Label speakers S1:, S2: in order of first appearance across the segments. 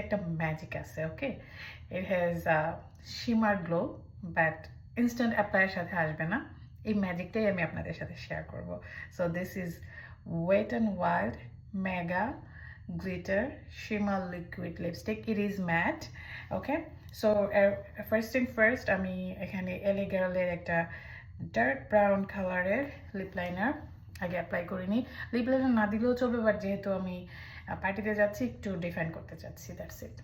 S1: একটা ম্যাজিক আছে, okay? It has shimmer glow, but instant অ্যাপ্লাইয়ের সাথে আসবে না। এই ম্যাজিকটাই আমি আপনাদের সাথে শেয়ার করব। So this is wet and wild mega glitter shimmer liquid lipstick. It is matte, okay? So first thing first, আমি এখানে এলে গার্লের একটা ডার্ক ব্রাউন কালারের লিপ লাইনার আগে অ্যাপ্লাই করিনি। লিপ লাইনার না দিলেও চলবে, বাট যেহেতু আমি পার্টিতে যাচ্ছি একটু ডিফাইন করতে চাচ্ছি, দ্যাটস ইট।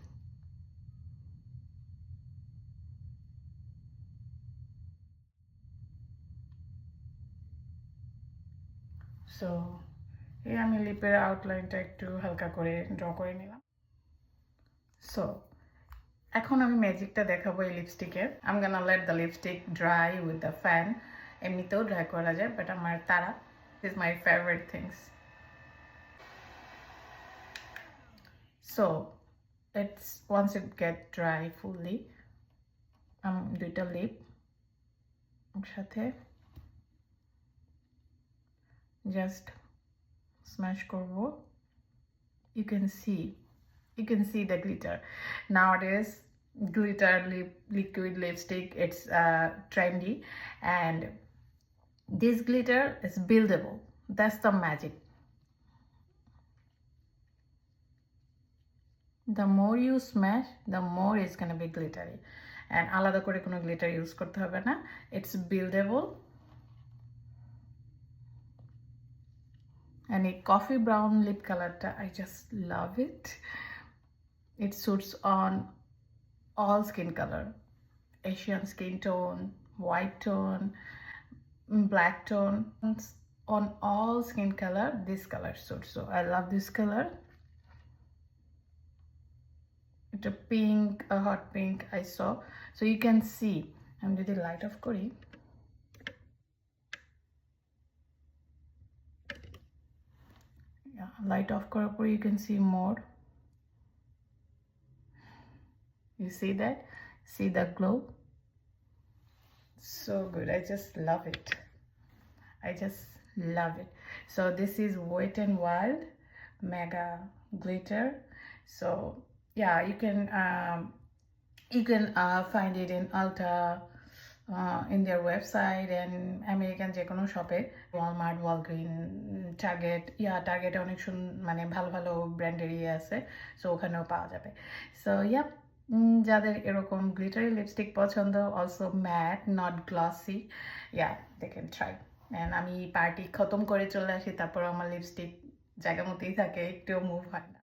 S1: সো এই আমি লিপের আউটলাইনটা একটু হালকা করে ড্র করে নিলাম। সো এখন আমি ম্যাজিকটা দেখাবো এই লিপস্টিকের। I am gonna let the lipstick dry with the fan. এমনিতেও ড্রাই করা যায়, বাট আমার তারা is my favourite things. So it's once it get dry fully, দুইটা লিপ একসাথে জাস্ট স্ম্যাশ করবো। You can see the glitter. Nowadays glitter liquid lipstick, it's trendy, and this glitter is buildable. That's the magic. The more you smash, the more it's gonna be glittery, and আলাদা করে কোনো glitter use করতে হবে না। It's buildable. And a coffee brown lip color, I just love it. It suits on all skin color, Asian skin tone, white tone, black tone, on all skin color this color suits. So I love this color. It's a pink, a hot pink I saw. So you can see, I'm doing the light off kori. Yeah, light off kora pore you can see more. You see that? See the glow? So good. I just love it. I just love it. So this is Wet n Wild Mega Glitter. So yeah, you can find it in Ulta, in their website, and American যে কোনো শপে, Walmart, ওয়ালগ্রিন, target, টার্গেটে অনেক মানে ভালো ভালো ব্র্যান্ডেরই আছে, so ওখানেও পাওয়া যাবে। সো যাদের এরকম গ্লিটারি লিপস্টিক পছন্দ, also matte, not glossy, they can try. And আমি পার্টি খতম করে চলে আসি, তারপর আমার লিপস্টিক জায়গা মতোই থাকে, একটুও মুভ হয় না।